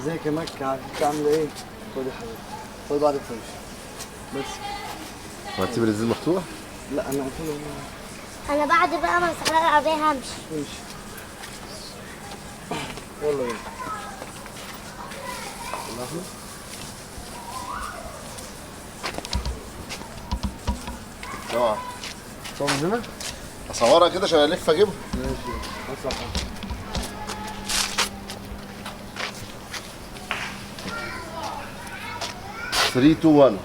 ازيك يا مكة؟ عامله ايه؟ خد يا حبيبي، خد بعد الفرش بس. هتسيب الزيت مفتوح؟ لا انا هقفله. انا بعد بقى ما اسخن العربيه همشي. امشي يلا بينا. اوعى صور من هنا؟ اصورها كده عشان الف اجيبها. ماشي اصلح. 3 2 1.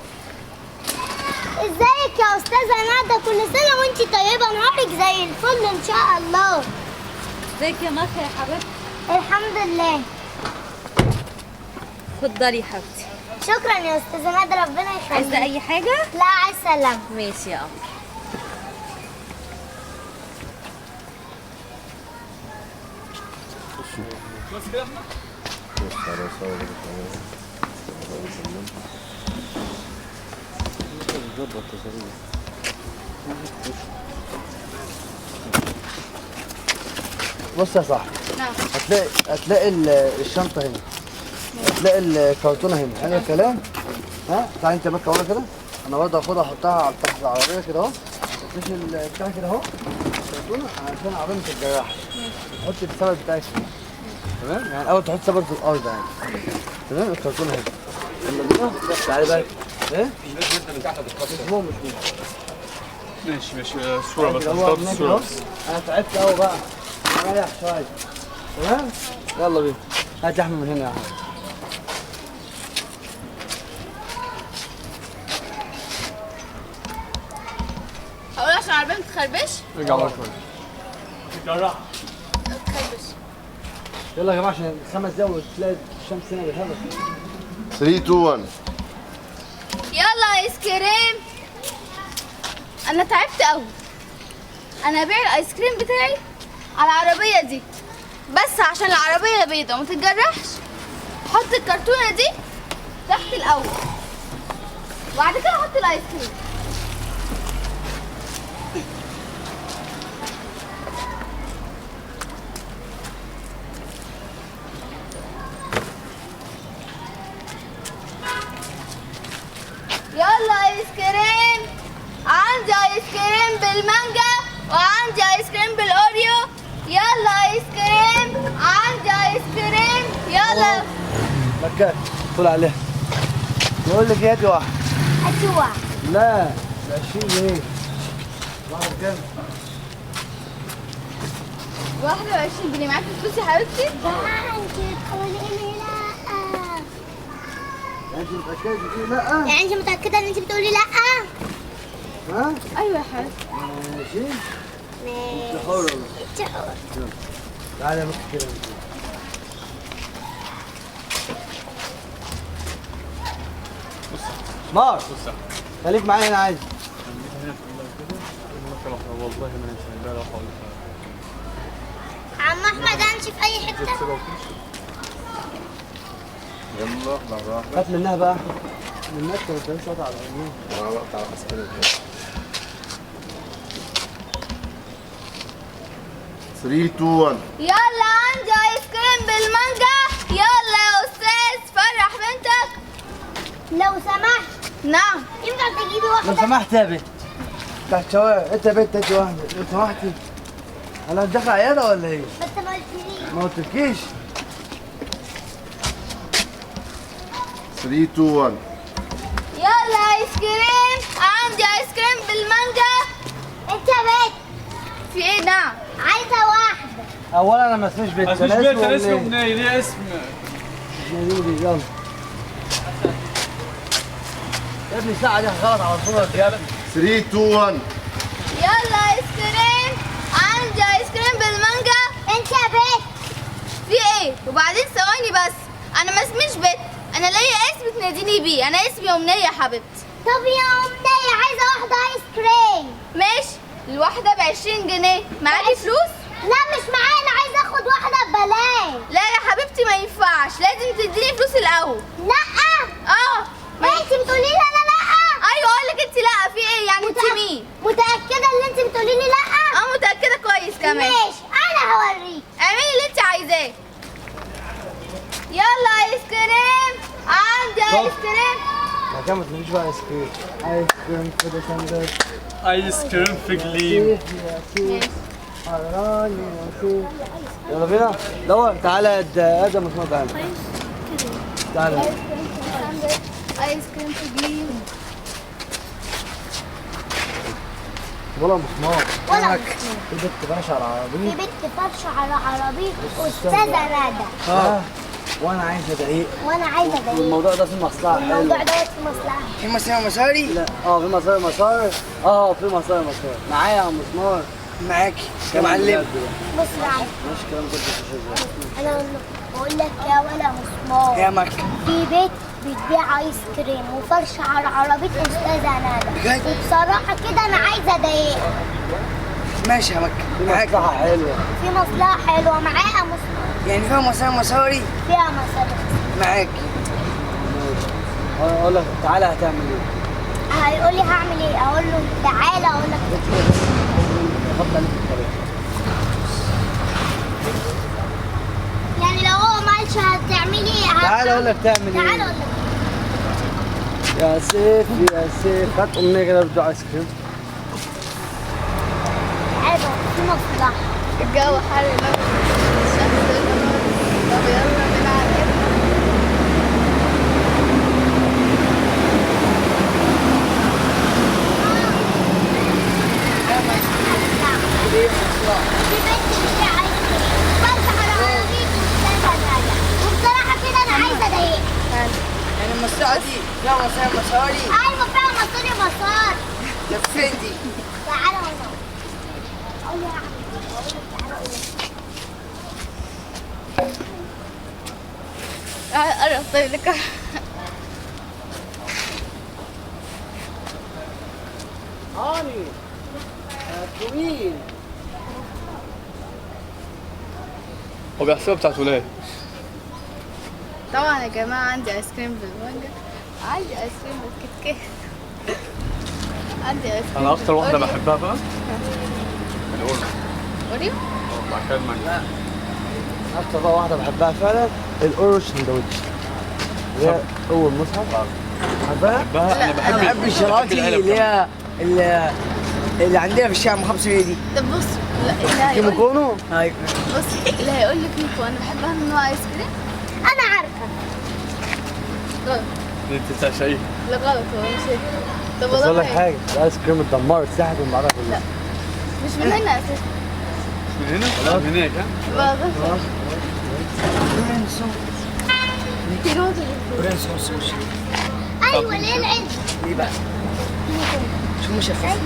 ازيك يا استاذه ندى؟ كل سنه وانت طيبه، نهارك زي الفل ان شاء الله. ازيك يا مكة يا حبيبتي؟ الحمد لله. اتفضلي يا حبيبتي. شكرا يا استاذه ندى، ربنا يخليك. عايزة أي حاجة؟ لا عايز سلام. ماشي يا قمر. ظبط تصاريح. بص يا صاحبي، نعم. هتلاقي الشنطة هنا، هتلاقي الكرتونة هنا، حلو الكلام؟ ها؟ تعالى انت مكة ورا كده، انا برضه هاخدها احطها على تحت العربية كده اهو، تفرش البتاع كده اهو، الكرتونة عشان العربية ما تتجرحش. حط السبت بتاعك هنا. تمام؟ يعني أول تحط سبت في الأرض يعني. تمام؟ الكرتونة هنا. يلا بينا، تعالى بقى. ايه؟ مش مهم. ماشي الصورة بس هو هنستخدم الصورة بس. انا تعبت قوي بقى، اريح شويه. تمام؟ يلا بينا. هات لحمه من هنا يا عم. هقول عشان العربية ما تتخربش؟ ارجع ورا شوية. اتجرح. تتخربش. يلا يا جماعه عشان 5 دقايق وتلاقي الشمس هنا بالهبل. 3 2 1. يلا ايس كريم. أنا تعبت أوي. أنا هبيع الآيس كريم بتاعي على العربية دي، بس عشان العربية بيضة وما تتجرحش. حط الكرتونة دي تحت الأول، وبعد كده حط الآيس كريم. يلا ايس كريم. عندي ايس كريم بالمانجا وعندي ايس كريم بالاوريو. يلا ايس كريم. عندي ايس كريم. يلا. مكة طول عليها. يقول لك ايه دي واحده؟ اتوع. لا ب 20 جنيه. واحد كام؟ 21 جنيه. معاكي فلوس يا حبيبتي؟ بقى انت بتقولي لي لا؟ انت متأكدة بتقولي لا؟ يعني انت متاكده ان انت بتقولي لا؟ ها؟ ايوه يا حبيبتي. ماشي. ماشي. انت حرة. انت حرة. تعالى يا مكة كده. مار خليك معايا هنا عايز. والله ما ننسى لا حول عم احمد امشي في اي حته؟ يلا بالراحه. هات منها بقى. منها كانت لسه قطع على عينيها. انا وقت على اسفل كده. 3 2 1. يلا عندي ايس كريم بالمانجا. يلا يا استاذ فرح بنتك. لو سمحت نعم. ينفع تجيبي لو واحده؟ سمحت يا بنت تحت شوارع، انت يا بنت انت واحده لو سمحتي. انا داخل عياده ولا ايه؟ بس ما قلتليش. ما قلتلكيش. 3 2 1. يلا ايس كريم. عندي ايس كريم بالمانجا. انت يا بنت في ايه؟ نعم. عايزه واحده. اولا انا ما اسميش بنت، مش انا بيت اسمي اسمه أمنية. بني ليه اسم. ناديلي يلا. يا ابني الساعه دي غلط على طول يا رجاله. 3 2 1. يلا ايس كريم. عندي ايس كريم بالمانجا. انت يا بنت في ايه؟ وبعدين ثواني بس، انا ما اسميش بت، انا ليا اسم تناديني بيه. انا اسمي امنيه يا حبيبتي. طب يا امنيه عايزه واحده ايس كريم. ماشي. الواحده ب 20 جنيه. معاكي فلوس؟ لا مش معايا، انا عايزه اخد واحده ببلاش. لا يا حبيبتي ما ينفعش، لازم تديني فلوس الاول. لا انت بتقولي لي انا لا. ايوه اقول لك انت لا. في ايه يعني؟ انت مين؟ متاكده ان انت بتقولي لي لا؟ متاكده كويس كمان. ماشي انا هوريك. اعملي اللي انت عايزاه. يلا ايس كريم. ايس كريم. ما كان ما تقوليش بقى ايس كريم. ايس كريم كده سندوتش. ايس كريم في جليم. يا سيف حراني يا سيف. يلا بينا دور. تعالى ادم مسمار تعالى. تعالى. ايس كريم في جليم. ولا مسمار. ولا في بنت ماشية على في العربية. بنت فرشة على عربية أستاذة ندى. وانا عايز ادعيق. وأنا عايزة أضايقك. والموضوع ده في مصلحة الموضوع حلوة. دوت في مصلحة. في مسار مساري؟ لا في مسار. في مسار معايا يا عم مسمار. معاكي يا معلم. بص يا عم، ماشي كلام كده مش أنا بقول لك يا ولا مسمار، يا مكة. في بيت بتبيع ايس كريم وفرشة على عربية أستاذة ندى. بجد؟ وبصراحة كده أنا عايزة أضايقك. ماشي يا مكة. في معاكي. مصلحة حلوة. في مصلحة حلوة معايا مسمار. يعني فيها مسار مساري؟ فيها مصاريف. معاكي. اقول لك تعالى هتعمل ايه؟ هيقول لي هعمل ايه؟ اقول له تعالى اقول لك. حط عليك الطريق. يعني لو هو ما قالش هتعملي ايه؟ تعالى اقول لك تعمل ايه؟ تعالى اقول لك. يا سيف يا سيف هات امنية كده بدو ايس كريم. تعالى في مصلحة. الجو حر لو الشمس نور. طب يلا بينا على كده. في بنت بتبيع ايس كريم وفرشة على عربية أستاذة ندى. وبصراحة كده أنا عايزة أضايقك. يعني المسرعة دي فيها مسار مساري؟ أيوة فيها مصاري مسار. ده فين دي؟ تعالى هنا. قول لي هعمل ايه؟ أقول لك تعالى قول لك. قرب طيب لك. هاني طويل. هو بيحسبها بتاعت ولاد. طبعا يا جماعة عندي ايس كريم بالمانجا. عندي ايس كريم بالكيت كات. عندي ايس كريم انا اكتر واحده بالأوريو. بحبها بقى الاوريو. اوريو؟ بعد كده المانجا. اكتر بقى واحدة بحبها فعلا الاورو سندوتش. اللي هي اول مصحف. عارفها؟ بحبها. انا أنا بحب الشراطي اللي عندنا في الشارع محافظة دي. طب بص، اللي هيقول كيمو أيوة. بص اللي هيقول لك ميكو انا بحبها من نوع ايس كريم. أنا عارفة. غلط. انت بتعشقيه. لا غلط هو مش هيك. طب بس اقول والله لك حاجة الايس كريم اتدمرت ساحت من بعدها كلها. مش من هنا اساسا. من هنا؟ لا من هناك ها؟ بقى غلط. أيوة ليه العلم؟ ليه بقى؟ شو مش شفاف؟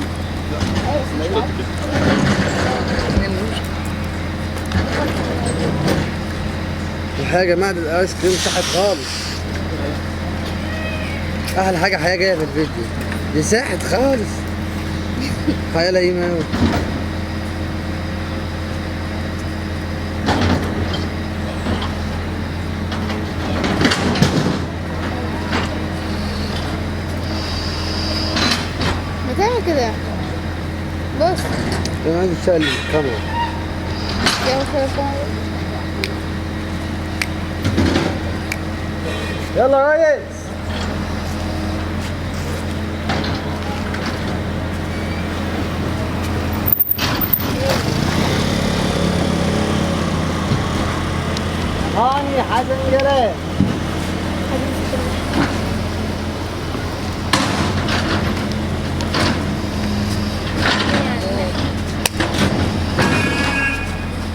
الحقيقة يا جماعة الايس كريم ساحت خالص. احلى حاجة جاية في الفيديو دي ساحت خالص. خيالها ايه أوي. ما تعمل كده. بص انا عايز اشتغل الكاميرا. يا مخرج. يلا يا ريس. هاني حسن جلال.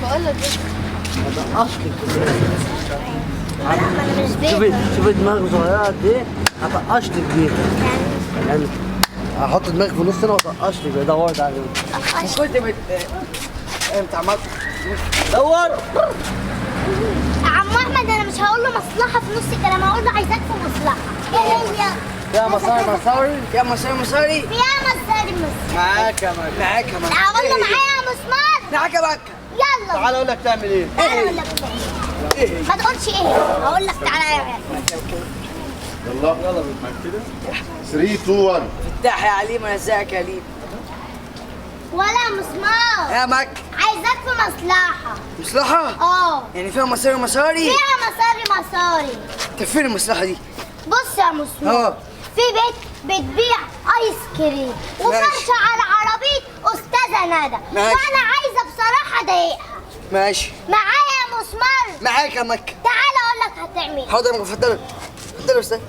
بقول لك بس. هطقشلك. أنا مش شوفي دماغك صغيرة قد ايه هطقشلك بيها. يعني هحط دماغك في النص هنا واطقشلك بيها. دور تعالى. كنت انت عملت دور. عم أحمد أنا مش هقول له مصلحة في نص الكلام، هقول له عايزاك في مصلحة. إيه هي؟ يا مساري. يا مسار مساري؟ فيها مصاري مسار. معاك يا مكة. معاك يا مكة. هقول له معايا مسمار. معاك يا مكة. يلا. تعالى اقول لك تعمل ايه. تعالى أقول لك. ما تقولش إيه، هقول لك تعالى. يلا يلا بينا. كده 3 2 1. افتح يا عليم. انا ازيك يا عليم؟ ولا مسمار. يا مكة. عايزاك في مصلحة. مصلحة؟ اه. يعني فيها مسار مساري؟ فيها مصاري. طب فين المصلحة دي؟ بص يا مسمار، في بيت بتبيع ايس كريم وفرشه على عربيه استاذه ندى، ماشي. وانا عايزه بصراحه اضايقها. ماشي معايا يا مسمار؟ معاك يا مكة. تعال اقول لك هتعمل ايه. حاضر يا مكة، اتفضل اتفضل يا استاذ.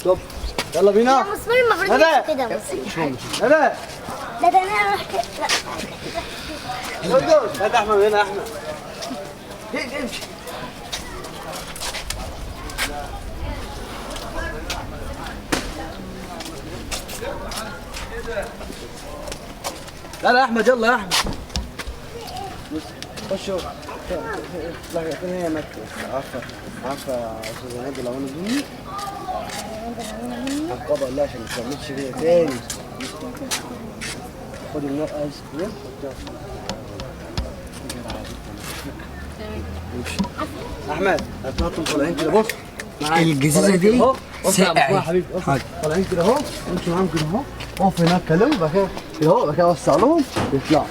طب يلا يا بينا. مسمار المفروض ندى. يمشي كده يا مسمار. ندى لا ده انا اروح كده. لا. ندى احمد هنا. احمد امشي. لا لا احمد، يلا يا احمد. خشوا. فين هي مكة؟ عارفة يا استاذ نادي لو انا مني هنقبض الله عشان ما تعملش كده تاني. خد النار ايس كريم احمد هتحطهم طالعين كده. بص الجزيزة دي ساقع يا ساقع. حبيبي. طالعين كده اهو، امشوا معاهم كده اهو، اقف هناك كلموا بعد كده كده اهو، بعد كده وسع لهم يطلعوا.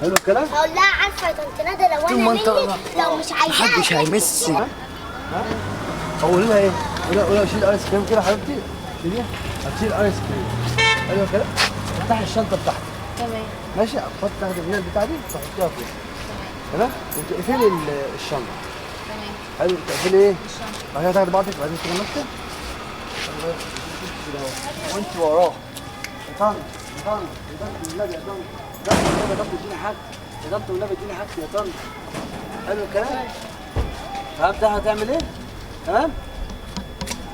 حلو الكلام؟ هقول لها عارفه يا طنط ندى لو انا مني لو مش عايزاها محدش هيمس. قول لها ايه؟ قول لها شيل ايس كريم كده يا حبيبتي، شيليها. هتشيل ايس كريم. حلو الكلام؟ افتحي الشنطه بتاعتك. تمام. ماشي، حط تاخدي البنات بتاعتي تحطيها فيها. تمام؟ وتقفلي الشنطه. تمام. حلو، تقفلي ايه؟ بعد كده تاخدي بعضك، بعدين كده ماسكه وانت وراه. يا طنط يا طنط يا طنط والنبي يا طنط، يا طنط والنبي يا طنط اديني حاجه، يا طنط والنبي اديني حاجتي يا طنط. حلو الكلام؟ فهمت هتعمل ايه؟ تمام؟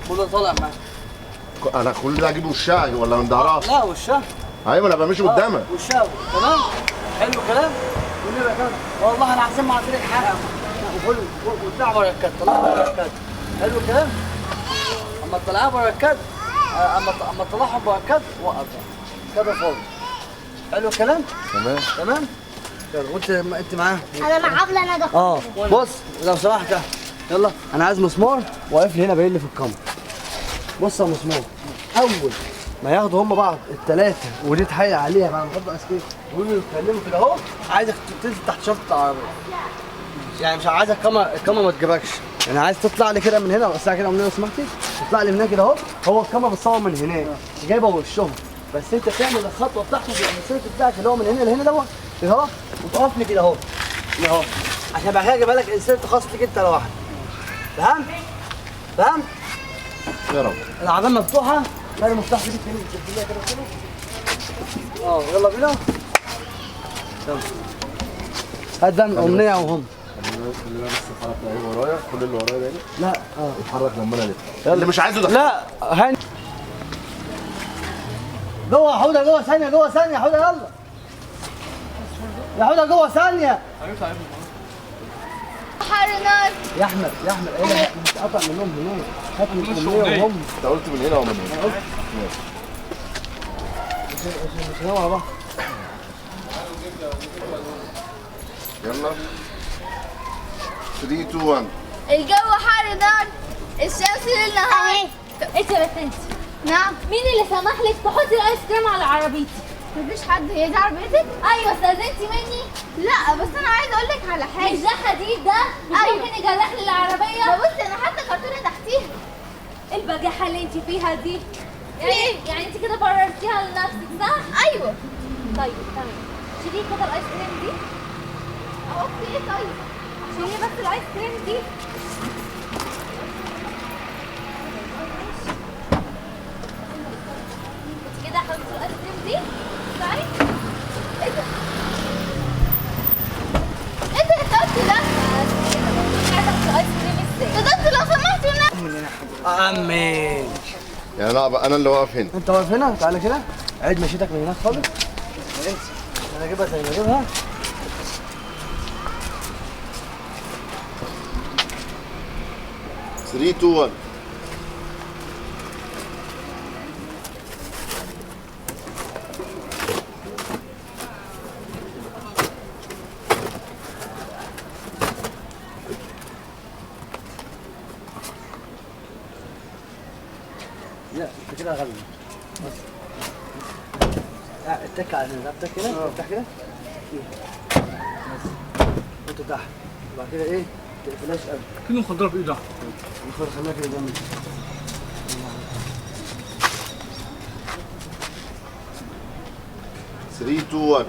كله طالع معاك. انا كل ده اجيبه وشها ولا من ظهرها؟ لا وشها. ايوه انا بمشي قدامك. وشها. تمام؟ حلو الكلام؟ والنبي يا طنط والله انا عايزين معطيلك حاجه. وطلع بركات، طلع بركات. حلو الكلام؟ اما تطلعها بركات، اما تطلعهم بركات وقف كده فاضي. حلو الكلام؟ تمام. تمام؟ يلا وانت انت معاه؟ انا مع عبله ندى. بص لو سمحت يلا انا عايز مسمار واقف لي هنا باين لي في الكاميرا. بص يا مسمار، اول ما ياخدوا هم بعض الثلاثه ودي تحايل عليها بعد ما ياخدوا ايس كريم ويقولوا يتكلموا كده اهو، عايزك تنزل تحت شنطه العربيه. يعني مش عايزك الكاميرا ما تجيبكش، يعني عايز تطلع لي كده من هنا وسع كده من هنا لو سمحتي، تطلع لي من هنا كده اهو. هو الكاميرا بتصور من هناك جايبه وشهم، بس انت تعمل الخطوه بتاعتك السيرت بتاعك اللي هو من هنا لهنا دوت كده اهو، وتقف لي كده اهو كده اهو، عشان بعد كده اجيبها لك انسيرت خاص ليك انت لوحدك. فهمت؟ فهمت؟ يا رب. العربيه مفتوحه، لا المفتاح في ايدك تاني كده كده. يلا بينا. يلا هات بقى من امنيه وهم. خلينا بس الحركه اهي ورايا، كل اللي ورايا ده لا اتحرك لما انا الف. اللي مش عايزه ده لا هاني جوه يا حوده، جوه ثانيه، جوه ثانيه يا حوده، يلا يا حوده جوه ثانيه. حر نار. يا احمد يا احمد ايه متقطع منهم هناك، هات من امنيه وهم. انت قلت من هنا ومن هنا. مش نوع بقى. يلا 3 2 1. الجو حر نار، الشمس ليل نهار. اهي انت يا بنتي، نعم. مين اللي سمح لك تحطي الايس كريم على عربيتي؟ مفيش حد، هي دي عربيتك؟ ايوه استاذنتي مني. لا بس انا عايزه اقول لك على مش حاجه. ده حديد ده؟ مش أيوة. ممكن يجرح لي العربيه؟ ده بصي انا حاطه كرتونه تحتيها. ايه البجاحه اللي انت فيها دي؟ إيه؟ يعني انت كده بررتيها لنفسك صح؟ ايوه. طيب تمام، شيلي كده الايس كريم دي. اهو في ايه طيب؟ شيلي بس الايس كريم دي. انت كده حطيتي الايس كريم دي؟ اسمعي. ايه ده؟ ايه ده يا طنط ده؟ هتاخدي الايس كريم ازاي؟ ده انت لو سمحتي امين. يعني انا اللي واقف هنا. انت واقف هنا، تعالى كده عيد مشيتك من هناك خالص. انسى، انا اجيبها زي ما اجيبها. Three, two, one. لا انت كده غبي. بس اتك على رقبتك كده، افتح كده. بس وانت تحت، وبعد كده ايه؟ تقفلهاش قوي. كده مخدرة في ايدها. خليها كده جنبي. 3 2 1.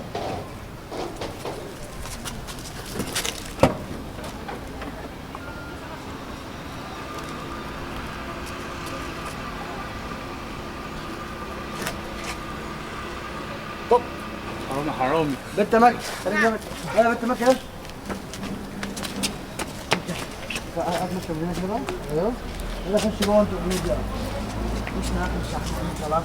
حرامي حرامي. بنت مكة خليك جنبك. يلا بنت مكة يلا. أطلع من هنا كده بقى. أيوه. يلا خش جوه أنتوا قولوا لي. مش معاك مش عارف طلعت.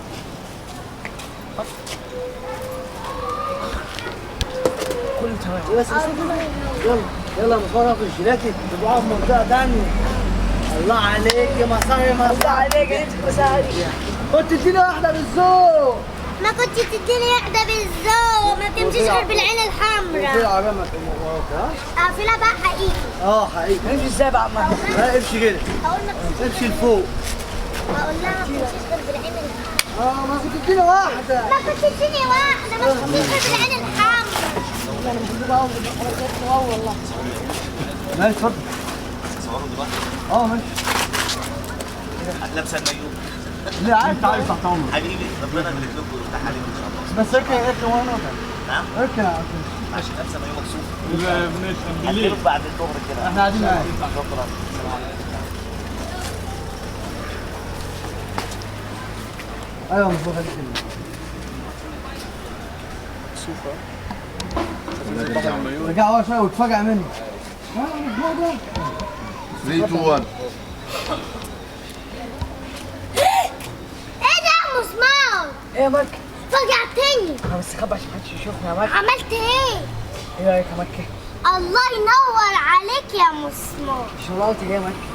كل تمام. بس يلا يلا مصورة في الجيلاتي تبقوا في منطقة تانية. الله عليك يا مصاري الله عليك يا مصاري. كنت تديني واحدة بالذوق. ما كنت تديني واحدة بالذوق، ما بتمشيش غير بالعين في الحمراء. العربية ما وراك ها؟ اقفلها بقى حقيقي. حقيقي. امشي ازاي بقى عم لا امشي كده. هقول لك امشي لفوق. هقول لها ما بتمشيش غير بالعين الحمراء. ما كنت تديني واحدة. ما كنت تديني واحدة، ما بتمشيش غير بالعين الحمراء. ماشي اتفضل. ماشي. لابسه المايو لا عادي تعالى تحت امرك. حبيبي ربنا يبارك لكم ويفتح عليكم ان شاء الله. بس اركن وانا نعم اركن عشان لابسه مايو مكسوف بالليل. هنقلب بعد الظهر كده. احنا قاعدين معاك. شكرا. ايوه مش خليك كده. رجع ورا شويه واتفاجئ مني. 3 2 1. ايه ده يا مسمار؟ ايه يا مكة؟ فجعتني. بس خبى عشان محدش يشوفنا يا مكة. عملت ايه؟ ايه رايك يا مكة؟ الله ينور عليك يا مسمار. شرطي ايه يا مكة؟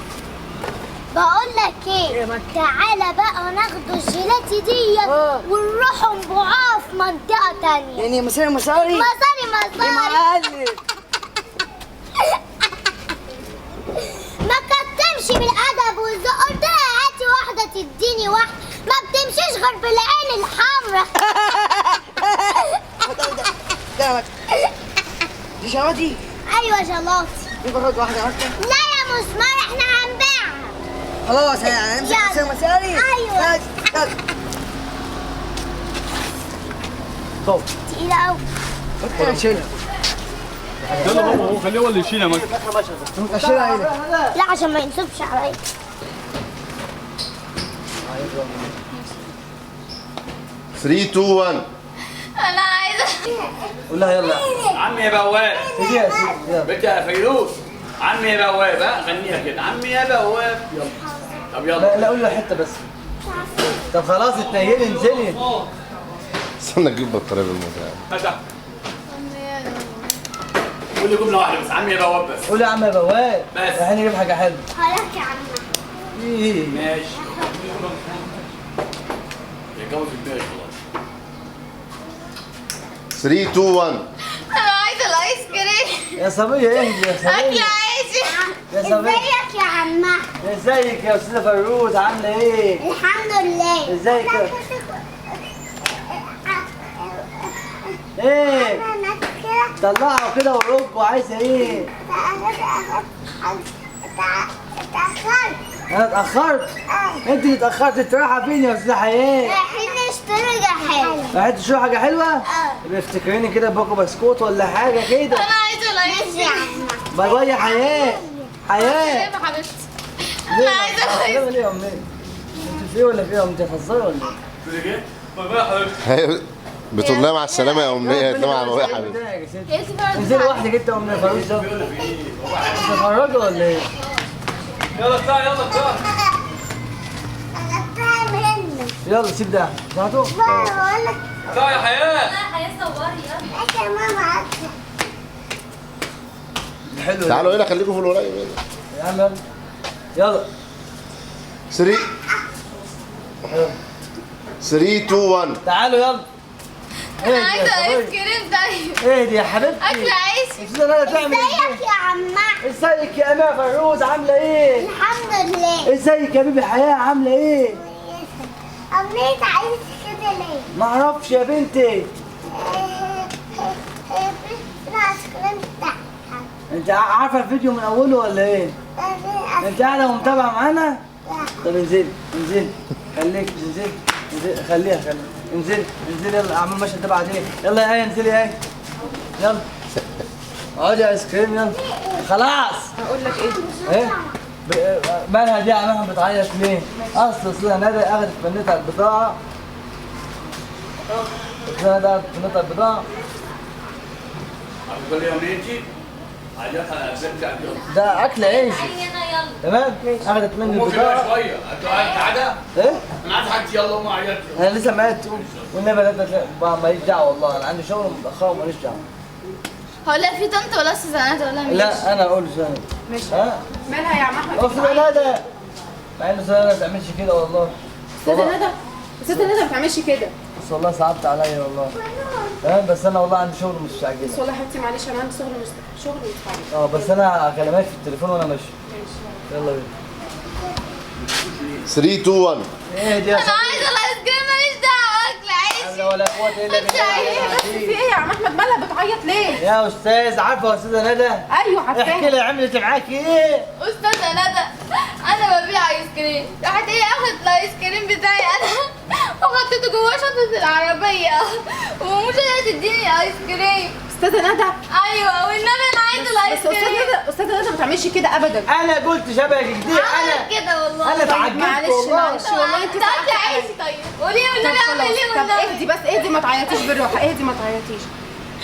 بقول لك إيه ايه، يا مكة؟ تعالى بقى ناخدوا الجيلاتي دي ونروحوا نبيعوها في منطقة تانية. يعني مصاري مصاري؟ مصاري ايه معلم؟ ما كانت تمشي بالادب والذوق، قلت لها هاتي واحده تديني واحده، ما بتمشيش غير بالعين الحمراء. ده يا مكة. دي شرطي؟ ايوه شلاطي. دي باخد واحدة يا مكة. لا يا مسمار احنا هنبيعها. خلاص هنمسك يلا. مصاري مصاري؟ أيوة. يلا. طب تقيله قوي. مكة شيلها. يلا بابا هو خليه هو اللي يشيل يا مكة. اشيلها هنا. لا عشان ما ينصبش عليا. 3 2 1. انا عايزه قول لها يلا. عمي يا بواب. سيدي يا سيدي يلا. بنت يا فيروز. عمي يا بواب ها غنيها كده. عمي يا بواب. يلا. طب لا يلا. لا قول له حته بس. طب خلاص اتنيلي انزلي. استنى اجيب بطاريه بالموضوع. فتح. قول لي جملة واحدة بس. عمي يا بواب بس. قول يا عم يا بواب. بس. رايحين نجيب حاجه حلوه. خلاص يا عم. ايه ماشي. يتجوز الباقي خلاص. 3 2 1. انا عايزه الايس كريم. يا صبيه اهدي يا اكل صبيه. عيش. يا صبيه. ازيك يا عمها؟ ازيك يا استاذه فيروز عامله ايه؟ الحمد لله. ازيك يا ايه؟ طلعوا كده وربوا عايزه ايه؟ اتأخرت. انا اتاخرت؟ انت اللي اتاخرت. انت رايحه فين يا استاذه حياه؟ رايحين نشتري حاجة. رايحين تشربوا حاجه حلوه؟ يبقى افتكريني كده باكو بسكوت ولا حاجه كده. انا عايزه الايس ماشي يا كريم. عم. باي باي يا حياه. حياه. يا حبيبتي. انا عايزه الايس ليه يا امي؟ انت في ولا في يا امي؟ انت هتهزري ولا ايه؟ تقول لي ايه؟ باي باي يا حبيبتي. بتقول لها مع السلامه يا امنيه. قالت لها مع بابا يا حبيبي. انزلي لوحدك انت وامي فاروز ده. انت هتخرجي ولا ايه؟ يلا اطلع يلا اطلع. أخدتها منك. يلا سيب ده. سمعتوا؟ بقى بقول لك اطلع يا حياة. أنت يا ماما أكل. حلو ده. تعالوا هنا خليكم في القريب هنا. يا عم يلا. يلا 3 3 2 1. تعالوا يلا. انا عايزه ايس كريم طيب. اهدي يا حبيبتي. اكل عيش. استاذه لا تعمل ازيك يا عمها؟ ازيك يا اميره فيروز عامله ايه؟ الحمد لله. ازيك يا بيبي حياه عامله ايه؟ أمنيت عايز كده ليه؟ ما اعرفش يا بنتي. الآيس كريم بتاعها. انت عارفه الفيديو من اوله ولا ايه؟ انت قاعده ومتابعه معانا؟ طب انزلي انزلي خليك انزلي خليها انزلي يلا اعمل ماشي انت بعدين يلا يا ايه انزلي يا ايه يلا اقعدي ايس كريم يلا خلاص. هقول لك ايه؟ ايه؟ مالها دي عمالها بتعيط ليه؟ اصل ندى اخدت بنتها البضاعه. ندى اخدت بنتها البضاعه. كل يوم يجي عجبها زبده اليوم. ده اكل عيش انا يلا. تمام؟ اخدت مني مو في بقى البضاعه. شويه انتوا قاعده ايه؟ انا عاد حاجتي يلا وما عيطت. انا لسه معايا تقوم والنبي لا ماليش دعوه والله انا عندي شغل متاخر وماليش دعوه. هقول لك في طنط ولا استاذ ولا مين؟ لا انا اقول سنه ماشي. ها؟ مالها يا عم احمد؟ اصل ندى مع ان سنه ما بتعملش كده والله. استاذه ندى استاذه ندى ما بتعملش كده. بس والله صعبت عليا والله. تمام بس انا والله عندي شغل مش بس عاجبني. والله يا حبيبتي معلش انا عندي شغل مستعجل. بس انا هكلمك في التليفون وانا ماشي. ماشي. يلا بينا. 3 2 1 ايه دي يا انا عايزه الايس كريم ماليش دعوه اكل عيش. حول ولا قوه الا بس في بالله. ايه يا عم احمد مالها بتعيط ليه؟ يا استاذ عارفه يا استاذه ندى؟ ايوه احكي عارفاها. لي عملت معاكي ايه؟ استاذه ندى انا ببيع ايس كريم، راحت هي اخدت الايس كريم بتاعي انا وحطيته جوه شنطه العربيه ومش قادره تديني ايس كريم. استاذه ندى ايوه والنبي انا عايزه الايس بس كريم. استاذه ندى ما بتعملش كده ابدا. انا قلت شبهك كده عملت كده والله. انا اتعجبت معلش والله. معلش والله انت طب عيشي طيب قولي لي والنبي اعمل ايه طب والنبي. اهدي بس اهدي ما تعيطيش بالراحه اهدي ما تعيطيش.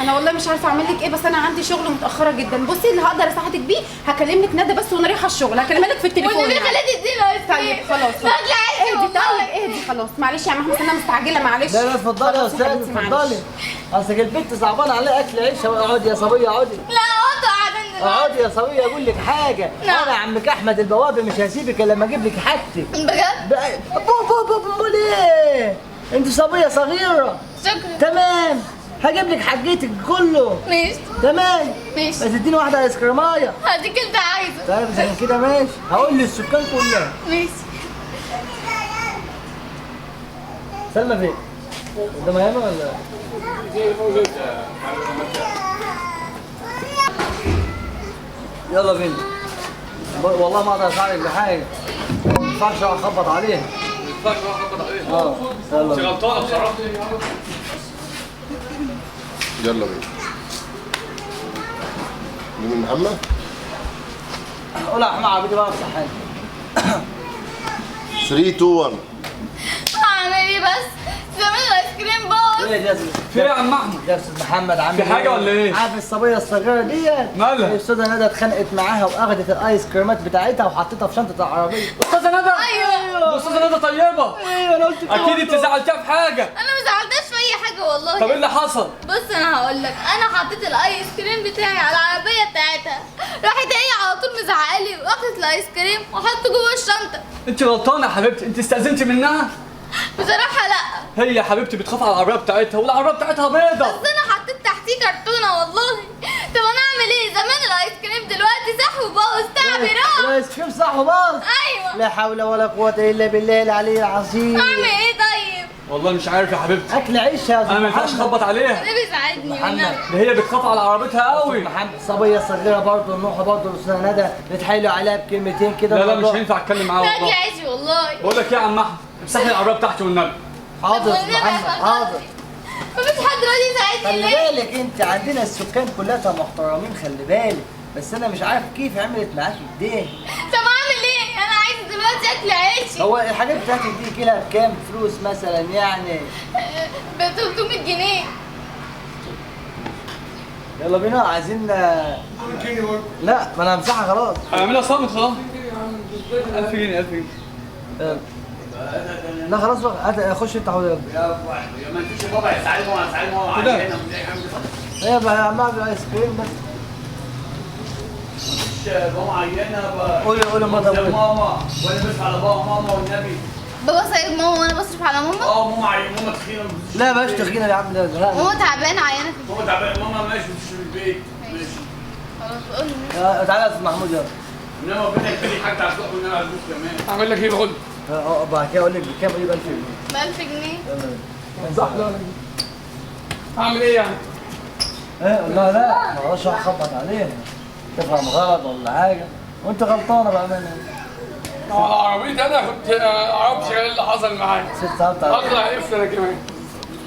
انا والله مش عارفه اعمل لك ايه بس انا عندي شغل متاخره جدا. بصي اللي هقدر اساعدك بيه هكلم لك ندى بس وانا رايحه الشغل هكلمها لك في التليفون. والنبي يعني. خليها تديني ايس كريم. طيب خلاص لا عيشي اهدي والله. طيب اهدي خلاص معلش يا عم احمد انا مستعجله معلش. لا اتفضلي يا خلاص استاذ حبيبتي، معلش. اتفضلي. اصل البنت صعبان عليها اكل عيش. اقعدي يا صبيه اقعدي. لا اقعدوا قاعدين دلوقتي. اقعدي يا صبيه اقول لك حاجه. نعم. انا عمك احمد البوابه مش هسيبك الا لما اجيب لك حاجتك. بجد؟ بابا امال ايه؟ انت صبيه صغيره. شكرا. تمام هجيب لك حاجتك كله. ماشي تمام. ماشي. بس اديني واحده ايس كريمايه. هديك انت عايزه. طيب زي كده ماشي. هقول للسكان كلها. ماشي. سلمى فين؟ قدام هنا ولا؟ يلا بينا. والله ما اقدر اساعدك بحاجه. ما ينفعش اخبط عليها. ما ينفعش اخبط عليها. يلا انت بينا. غلطانه بصراحه. يلا بينا. من محمد قول يا احمد عربيتي بقى افتح حاجه. 3 2 1 هعمل ايه بس؟ زمان الايس كريم باظ. ايه دي يا استاذ؟ في ايه يا عم احمد؟ يا استاذ محمد عامل في حاجة ولا ايه؟ عارف الصبيه الصغيره ديت؟ مالها؟ الاستاذه ندى اتخانقت معاها واخدت الايس كريمات بتاعتها وحطيتها في شنطه العربيه. استاذه ندى؟ ايوه. استاذه ندى طيبه. ايوه انا قلت كده اكيد انت والله. زعلتها في حاجه. انا ما زعلتش في اي حاجه والله. طب ايه اللي حصل؟ بص انا هقول لك انا حطيت الايس كريم بتاعي على العربيه بتاعتها، راحت هي على طول مزعقه لي واخدت الايس كريم وحطه جوه الشنطه. انت غلطانه يا حبيبتي، انت استاذنتي منها؟ بصراحه لا. هي يا حبيبتي بتخاف على العربيه بتاعتها والعربيه بتاعتها بيضه. بس انا حطيت تحتيه كرتونه والله. طب انا اعمل ايه؟ زمان الايس كريم دلوقتي صح وباظ تعبي راح. الايس كريم صح وباظ. ايوه. لا حول ولا قوه الا بالله العلي العظيم. اعمل ايه طيب؟ والله مش عارف يا حبيبتي، اكل عيش يا استاذ انا ما ينفعش محمد. اخبط عليها. النبي ساعدني محمد. والنبي. ده هي بتخاف على عربيتها قوي. محمد صبيه صغيره برضه نوحه برضه الاستاذه ندى بتحايلوا عليها بكلمتين كده. لا لا مش الموضوع- هينفع اتكلم معاها لا والله. عيشي والله. بقول لك ايه يا عم احمد، امسح لي العربيه بتاعتي والنبي. حاضر يا والنبي أستاذ محمد يا حاضر. مفيش حد راضي يساعدني خلي ليه؟ بالك انت عندنا السكان كلها محترمين خلي بالك. بس انا مش عارف كيف عملت معاكي كده. طب اعمل ايه؟ انا عايزه دلوقتي اكل عيشي. هو الحاجات بتاعتك دي كيلها بكام فلوس مثلا يعني؟ ب 300 جنيه. يلا بينا عايزين. لا ما انا همسحها خلاص. هنعملها صامت خلاص. 1000 جنيه 1000 جنيه. يلا. لا خلاص بقى خش انت حاول. يا ما انتش بابا يا سعيد ماما سعيد ماما كده. عايزين هي بقى عم اعمل ايس كريم بس. ماما عيانه. قولي ماما طب. ماما وانا بس على بابا ماما والنبي. بابا سايب ماما وانا بصرف على ماما. ماما عيانه ماما تخينه. لا باش تخينه يا عم لا. ماما تعبانه عيانه في ماما تعبانه ماما ماشي في البيت. ماشي. خلاص قول لي. تعالى يا استاذ محمود يلا. انما ربنا يخلي حاجه على السوق والنبي على الفلوس كمان. اعمل لك ايه بقول؟ بعد كده اقول لك بكام اجيب 1000 جنيه. ب 1000 جنيه. يلا. صح لا اعمل ايه يعني؟ ايه لا ما اقدرش اخبط عليها. تفهم غلط ولا حاجه، وانت غلطانه بامانه. على عربيتي انا كنت اعرفش ايه اللي حصل معايا. 6 ساعات اطلع عرفت انا كمان.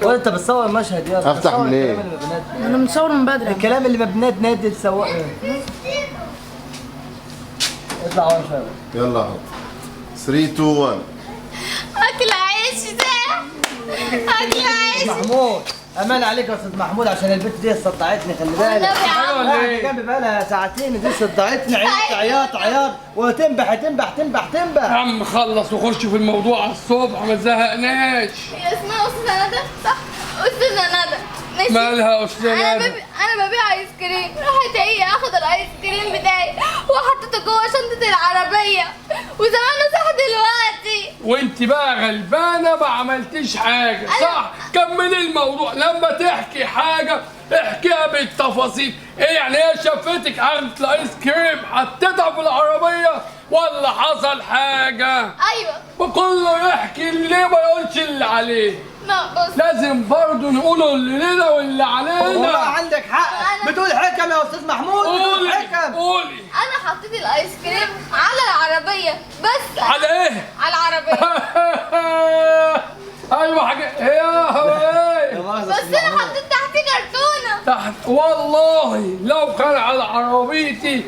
وانت بتصور المشهد يا اسطى. افتح منين؟ انا متصور من بدري. الكلام اللي مبنات نادي تسوق ايه؟ اطلع ورا شويه. يلا اهو 3 2 1. اكل عيش ده، اكل عيش. محمود امان عليك يا استاذ محمود، عشان البت دي صدعتني خلي بالك. والنبي يا عم. قاعدة جنبي بقالها ساعتين دي صدعتني، عياط عياط وتنبح تنبح تنبح يا تنبح. عم خلص وخش في الموضوع على الصبح ما تزهقناش. هي اسمها استاذة ندى صح؟ استاذة ندى ماشي. مالها استاذة ندى؟ انا ببيع ايس كريم، راحت هي اخد الايس كريم بتاعي وحطيته جوه شنطة العربية وزمانه صح دلوقتي. وانت بقى غلبانه ما عملتيش حاجه صح؟ كملي الموضوع، لما تحكي حاجه احكيها بالتفاصيل. ايه يعني هي شفتك اخدت الايس كريم حطيتها في العربيه ولا حصل حاجه؟ ايوه. وكله يحكي اللي ما يقولش اللي عليه. ما بص، لازم برضه نقوله اللي لنا واللي والله علينا. عندك حق، بتقول حكم يا استاذ محمود، بتقول قولي حكم. قولي انا حطيت الايس كريم على العربية بس. على ايه؟ على العربية. ايوه حاجه يا هواي. بس انا حطيت تحتيه كرتونة. تحت والله لو كان على عربيتي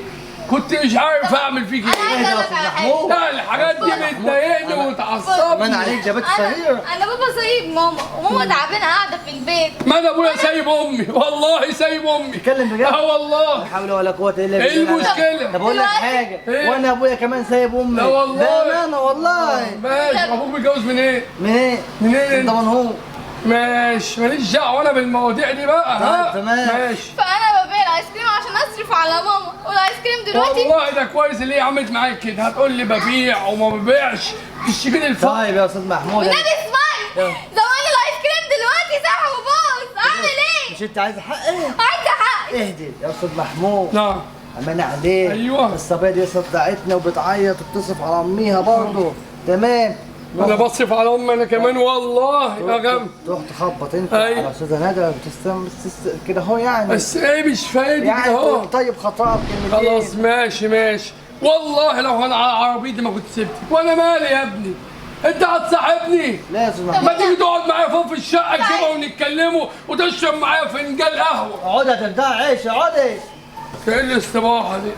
كنت مش عارف اعمل فيك انا ايه. عايزة اقول لك على حاجة. لا الحاجات دي بتضايقني امان وتعصبني. عليك، جابت صغير. انا بابا سايب ماما وماما تعبانة قاعدة في البيت. ما انا ابويا سايب امي، والله سايب امي. اتكلم بجد. اه والله. لا حول ولا قوة الا بالله. ايه المشكلة؟ طب اقول لك حاجة، إيه؟ وانا ابويا كمان سايب امي. لا والله. بأمانة والله. ماشي، ابوك متجوز من ايه؟ منين؟ منين؟ انت منهور. ماشي ماليش دعوه انا بالمواضيع دي بقى. ها تمام. ماشي. فانا ببيع الايس كريم عشان اصرف على ماما، والايس كريم دلوقتي. والله ده كويس اللي هي عملت معاك كده. هتقول لي ببيع وما ببيعش تشتكي الفرق. طيب يا استاذ محمود، والنبي اسمعني، زمان الايس كريم دلوقتي صح وباظ، اعمل ايه؟ مش انت عايز حق ايه؟ عايزة حقي. اهدي يا استاذ محمود. نعم. امان عليك. أيوة. الصبيه دي صدعتنا وبتعيط وبتصرف على اميها برضه. تمام. انا بصرف على امي انا كمان والله يا غم. تروح تخبط انت أيوة. على استاذه ندى كده اهو يعني. بس ايه مش فايدة كده يعني اهو. طيب خطاب كلمتين. خلاص ماشي ماشي. والله لو انا على عربيتي ما كنت سبتك. وانا مالي يا ابني؟ انت هتصاحبني؟ لا يا استاذ محمود. ما تيجي تقعد معايا فوق في الشقه كده ونتكلموا وتشرب معايا فنجان قهوه. اقعدي هترضعي عيش، اقعدي. ايه الاستباحه دي؟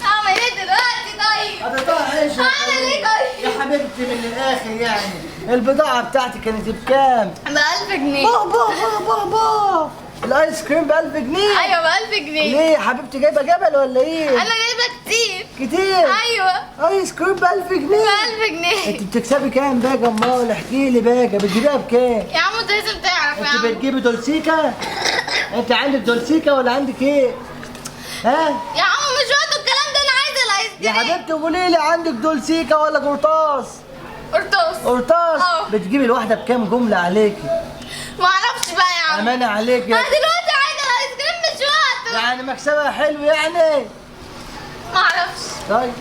اعمل ايه دلوقتي طيب؟ هترضعي عيش. اعمل ايه طيب؟ يا حبيبتي من الاخر يعني البضاعه بتاعتي كانت بكام؟ ب1000 جنيه. بابا الايس كريم ب 1000 جنيه. ايوه ب1000 جنيه. ليه يا حبيبتي جايبه جبل ولا ايه؟ انا جايبه كتير. كتير. ايوه ايس كريم ب 1000 جنيه. ب1000 جنيه. انت بتكسبي كام بقى امال؟ احكي لي بقى، بتجيبيها بكام؟ يا عم انت لازم تعرف يا انت عم. بتجيبي دولسيكا؟ انت عندك دولسيكا ولا عندك ايه؟ ها؟ يا عم مش وقت الكلام ده، انا عايزه الايس يا كريم. حبيبتي قولي لي عندك دولسيكا ولا قرطاس؟ قرطاس. قرطاس. اه. بتجيبي الواحده بكام جمله عليكي؟ ما اعرفش بقى يا عم. امانه عليك انا يا دلوقتي عايزه الايس كريم مش وقته. يعني مكسبها حلو يعني. ما اعرفش. طيب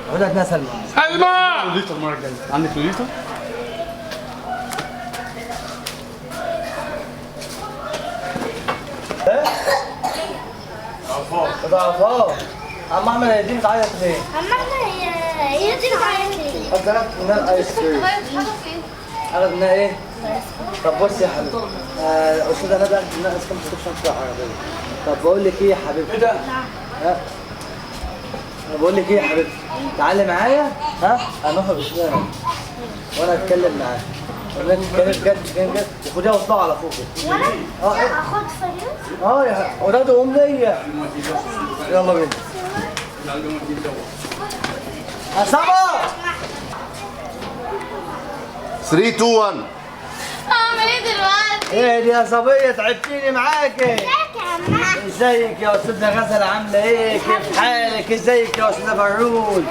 اقعد اتناسل معاك. سلمى لوليتا المره الجايه عندك لوليتا؟ ضعفات. عم احمد هي دي بتعيط ليه؟ اما احنا هي دي بتعيط ليه؟ طلبت منها الايس كريم. غيرت حاجه فين؟ عرفت منها ايه؟ طب بصي يا حبيبتي، استاذه ندى قالت انها ايس كريم تشرب شنطه عربيه. طب بقول لك ايه يا حبيبتي؟ ايه ده؟ ها؟ انا بقول لك ايه يا حبيبتي؟ تعالي معايا، ها؟ هنروح بشويه وانا اتكلم معاها. اقول لك كانت جد وخديها واطلعوا على فوق كده. وانا اه اخد فلوس؟ يا ولاد امنيه. يلا بينا. يا سما 3 2 1. اعمل ايه دلوقتي؟ ايه دي يا صبيه تعبتيني معاكي. ازيك يا عم احمد؟ ازيك يا استاذه غزل عامله ايه؟ كيف حالك؟ ازيك يا استاذه فرول؟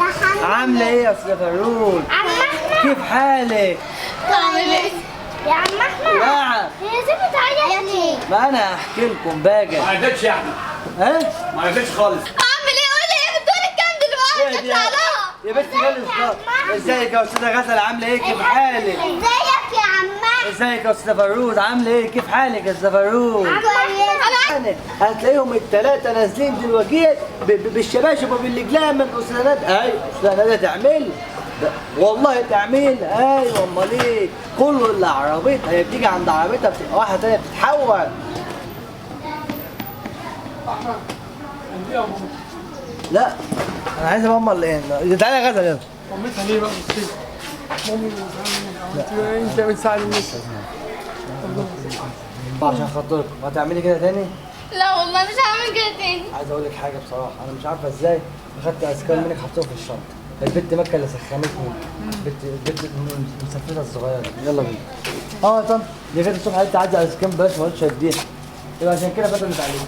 عامله ايه يا استاذه فرول؟ عم احمد كيف حالك؟ اعمل ايه؟ يا عم احمد نعم. هي دي بتعيط ليه؟ ما انا هحكي لكم بقى. ما عرفتش يعني، ها؟ ما عرفتش خالص. اعمل ايه؟ قولي ايه بتقولي كام دلوقتي؟ ايه دي اطلع لها. يا بنتي جالي الصوت. ازيك يا استاذه غزل عامله ايه؟ كيف حالك؟ ازيك يا عم ازيك يا استاذ فاروز؟ عامله ايه؟ كيف حالك يا استاذ فاروز؟ كويس. هتلاقيهم الثلاثه نازلين دلوقتي بالشباشب وبالاقلام من استاذ ندى. ايوه استاذ ندى تعمل والله تعمل. ايوه امال ايه؟ كله اللي عربيتها هي بتيجي عند عربيتها بتبقى واحده ثانيه بتتحول. لا انا عايز ماما اللي ايه؟ تعالى يا غزل يلا. مامتها ليه بقى بصي؟ مامي انت بتساعد الناس. عشان خاطرك هتعملي كده تاني؟ لا والله مش هعمل كده تاني. عايز اقول لك حاجه بصراحه، انا مش عارفه ازاي اخدت اذكار منك حطيتهم في الشنطه. البت مكه اللي سخنتني، البت المسفره الصغيره دي. يلا بينا. يا طنط دي كانت الصبح قالت تعدي على الاسكان بلاش ما قلتش اديها. يبقى عشان كده بدلت عليك.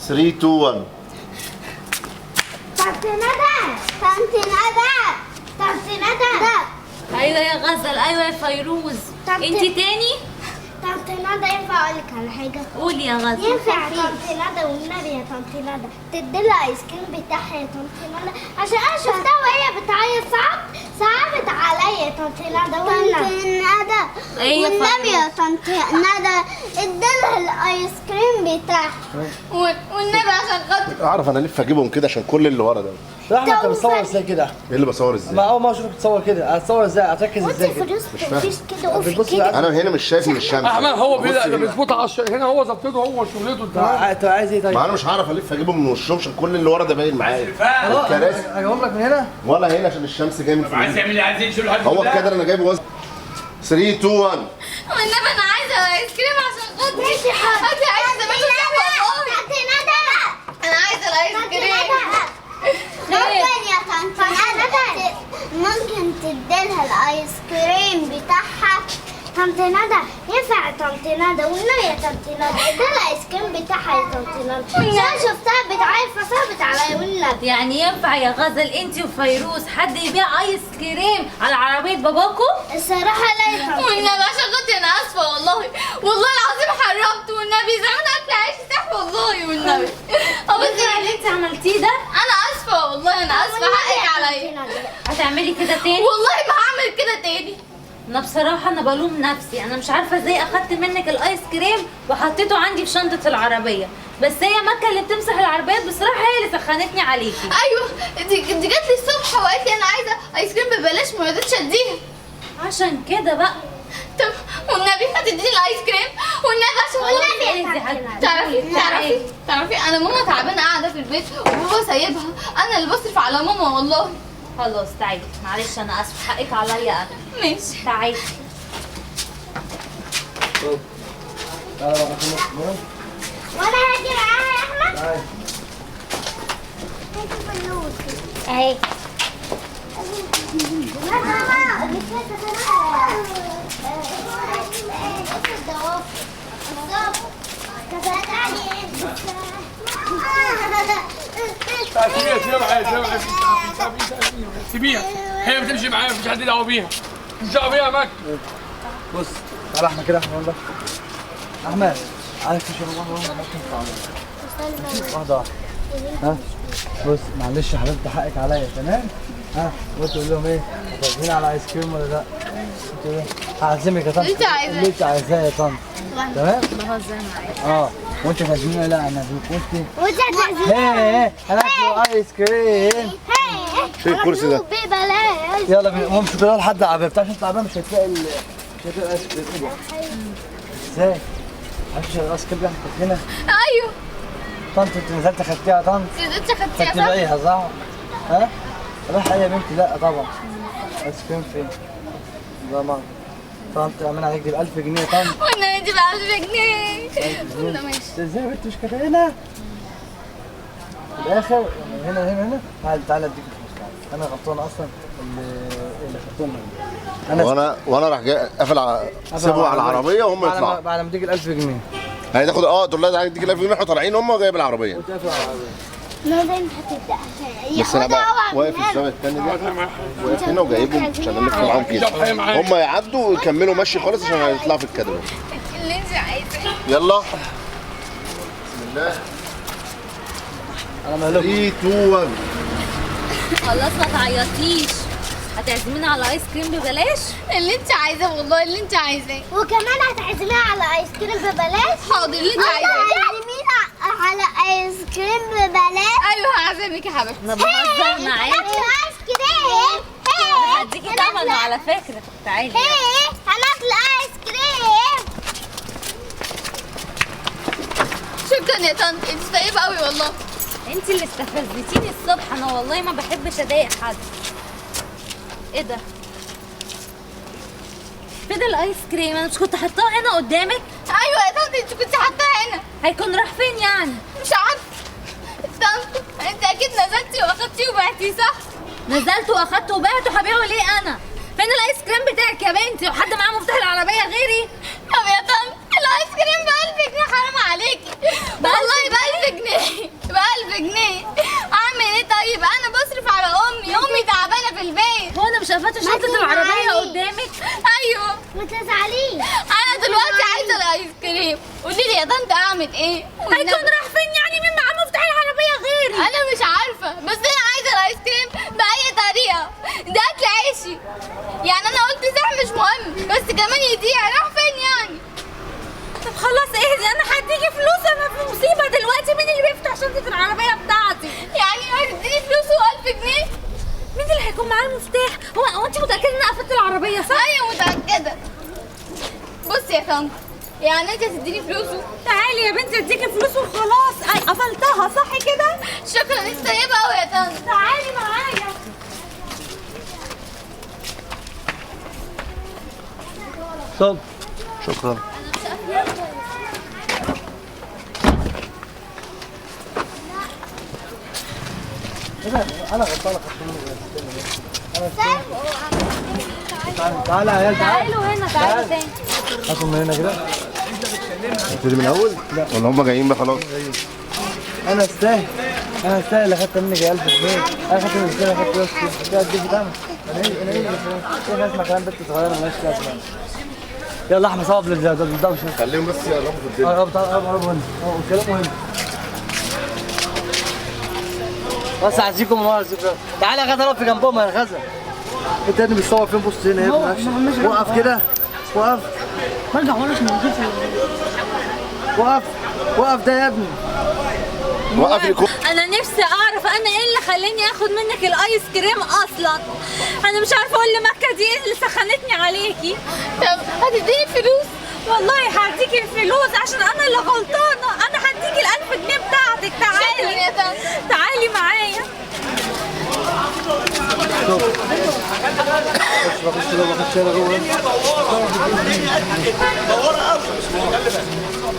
Three, two, one. طنط ندى. ايوه يا غزل، ايوه يا فيروز. طب انت تاني؟ طنط ندى ينفع اقول لك على حاجه؟ قولي يا غزل. ينفع طنط ندى والنبي يا طنط ندى تديلها ايس كريم بتاعها يا طنط ندى، عشان انا شفتها وهي بتعيط صعبت عليا يا طنط ندى والنبي والنبي يا طنط ندى اديلها الايس كريم بتاعها والنبي عشان خاطر اعرف انا ليه اجيبهم كده عشان كل اللي ورا ده. لا احمد انت بتصور ازاي كده؟ ايه اللي بصور ازاي؟ ما اول ما اشوفك بتصور كده هتصور ازاي؟ هتركز وانت ازاي كده؟ فلوس فاهم. كده وفي بتبص كده. انا هنا مش شايف من الشمس. احمد هو بص هنا. بيظبطها هنا، هو ظبطته، هو شغلته. انت عايز ايه طيب؟ ما انا مش هعرف الف اجيبهم من وشهم عشان كل اللي ورا ده باين معايا. خلاص الكراسي اجيبهم لك من هنا؟ ولا هنا عشان الشمس جايه من عايز فوق. يعمل ايه؟ عايز يشيل الحاجه هو الكادر انا جايبه وزن. 3 2 1. والنبي انا عايزه ايس كريم عشان خاطر ماشي حاضر. عايزه منه انا عايزه الايس كريم. ممكن يا طنط ندى ممكن تديلها الايس كريم بتاعها؟ طنط ندى ينفع يا طنط ندى والنبي يا طنط ندى اديلها الايس كريم بتاعها يا طنط ندى، انا شفتها بتعيط فصعبت عليا والنبي. يعني ينفع يا غزل انت وفيروز حد يبيع ايس كريم على عربيه باباكم؟ الصراحه لا يا طنط والنبي عشان خاطر انا اسفه والله العظيم حرمت والنبي زمان اكل عيش صح والله والنبي. بصي اللي انت عملتيه ده. انا اسفه والله انا اسفه حقك عليا. هتعملي كده تاني؟ والله ما هعمل كده تاني. انا بصراحه انا بلوم نفسي، انا مش عارفه ازاي اخدت منك الايس كريم وحطيته عندي في شنطه العربيه، بس هي مكه اللي بتمسح العربيات بصراحه هي اللي سخنتني عليكي. ايوه دي جات لي الصبح وقالت لي انا عايزه ايس كريم ببلاش، ما رضيتش اديها. عشان كده بقى. طب والنبي هتديني الايس كريم والنبي عشان والنبي يا طنط تعرفي انا ماما تعبانه قاعده في البيت وبابا سايبها، انا اللي بصرف على ماما والله. خلاص تعالي، معلش انا اسفه حقك عليا انا. ماشي تعالي. تعالى بقى نخلص. وانا هاجي معاها يا احمد. تعالى. هاتي فلوس اهي. سيبيها، هي بتمشي معايا مفيش حد دعوه بيها. مش دعوه بيها مكة. بص تعالى احمد كده. احمد احمد عايز تشرب واحده ممكن تعمل واحده. ها بص معلش يا حبيبتي حقك عليا تمام. ها وتقول لهم ايه؟ هتعزميني على ايس كريم ولا لا؟ قلت له هعزمك يا طنط اللي انت عايزاه. اللي انت عايزاه يا طنط. تمام؟ بهزر معاك. وانت تعزميني لا انا ادوك وانت هتعزمني. ايه انا اكل ايس كريم. في الكرسي ده. ببلاش. يلا بينا قوم شوف كده لحد عباب عشان تعبان مش هتلاقي مش هتلاقي ايس كريم. ازاي؟ عشان الايس كريم ده كانت هنا. ايوه طنط انت نزلت خدتيها يا طنط. نزلت خدتيها خدتي باقيها صح؟ ها؟ راح يا بنتي لا طبعا. ايس كريم فين؟ لا ما طنط اعمل عليك دي ب 1000 جنيه يا طنط. وانا دي ب 1000 جنيه. 1000 جنيه. لا ماشي. ازاي يا بنتي مش كانت هنا؟ في الاخر هنا تعالى اديك الفلوس. انا غلطان اصلا اللي خدتهم مني. وانا راح جاي قافل سيبه على العربيه وهم يطلعوا. بعد ما اديك ال 1000 جنيه. هتاخد تقول لها تعالى اديك ال 1000 جنيه احنا طالعين هم جايب العربيه. وانت قافل على العربيه. لازم هتبدا. بس انا بقى واقف في الزاويه الثانيه دي واقف هنا وجايبهم عشان الف معاهم كده. هم يعدوا ويكملوا مشي خالص عشان هيطلعوا في الكادر. اللي انت عايزاه. يلا بسم الله. انا مهلوك. 3 2 1. خلاص ما تعيطيش. هتعزمينا على ايس كريم ببلاش؟ اللي انت عايزاه والله، اللي انت عايزاه. وكمان هتعزميها على ايس كريم ببلاش؟ حاضر، اللي انت عايزاه. هتعزمينا على ايس كريم ببلاش؟ ايوه هعزمك يا حبيبتي. انا بهزر معاكي. هناكل ايس كريم. هديكي ثمنه على فكره. تعالي. هناكل ايس كريم. شكرا يا طنط، انت طيبه قوي والله. انت اللي استفزتيني الصبح. انا والله ما بحبش اضايق حد. ايه ده؟ فين الايس كريم؟ انا مش كنت حاطاه هنا قدامك؟ ايوه يا طنط، انت كنت حاطاه هنا. هيكون راح فين يعني؟ مش عارفه. طنط انت اكيد نزلتي واخدتيه وبعتيه صح؟ نزلت واخدته وبعته. هبيعه ليه انا؟ فين الايس كريم بتاعك يا بنتي؟ وحد معاه مفتاح العربيه غيري؟ طب يا طنط الايس كريم ب1000 جنيه، حرام عليكي. والله ب1000 جنيه، ب1000 جنيه. اعمل ايه طيب؟ انا بصرف على امي تعبانه في البيت. هو انا مش قفلت شنطه العربيه قدامك؟ ايوه. ما تزعليش. انا دلوقتي عايزه الايس كريم، قولي لي يا طنط اعمل ايه؟ هيكون راح فين يعني؟ مين معاه مفتاح العربيه غيري؟ انا مش عارفه، بس انا عايزه الايس كريم باي طريقه. ده اكل عيشي يعني. انا قلت صح مش مهم، بس كمان يضيع. راح فين يعني؟ طب خلاص اهدي، انا هديكي فلوس. انا في مصيبه دلوقتي. مين اللي بيفتح شنطه العربيه بتاعتي؟ يعني هتديني فلوس و1000 جنيه؟ مين اللي هيكون معاه المفتاح؟ هو انت متاكده ان انا قفلت العربيه صح؟ ايوه متاكده. بصي يا طنط، يعني انت هتديني فلوسه؟ تعالي يا بنتي اديكي فلوس وخلاص. قفلتها صح كده؟ شكرا، انت طيبه قوي يا طنط. تعالي معايا. طب شكرا. انا غلطان. تعالى يا عيال، تعالى. تعالوا هنا. تعالوا تاني. هاتوا من هنا كده. نبتدي من الاول؟ لا ولا هم جايين بقى خلاص؟ انا استاهل. انا استاهل اللي اخدت منك 1000 جنيه. انا خدت منك 1000 جنيه. خدت كده اديك دم. انا ايه اسمع كلام بنت صغيره مالهاش لازمه. يلا احمد صوب للدوشه. خليهم بس يقربوا في الدنيا. قرب هنا. والكلام مهم. بس عايزيكم من ورا. تعالى يا غدا اقف جنبهم يا غدا. انت ابني بتصور فين؟ بص هنا يا ابني. وقف كده. وقف. برجع ورا عشان ما نجيبش. وقف ده يا ابني. وقف لي. انا نفسي اعرف انا ايه اللي خلاني اخد منك الايس كريم اصلا. انا مش عارفه اقول لمكه دي ايه اللي سخنتني عليكي. طب هتديني فلوس؟ والله هديكي الفلوس عشان انا اللي غلطانه. انا هديكي ال1000 جنيه بتاعتك. تعالي. شكرا يا طنط. تعالي معايا. بخش جوه.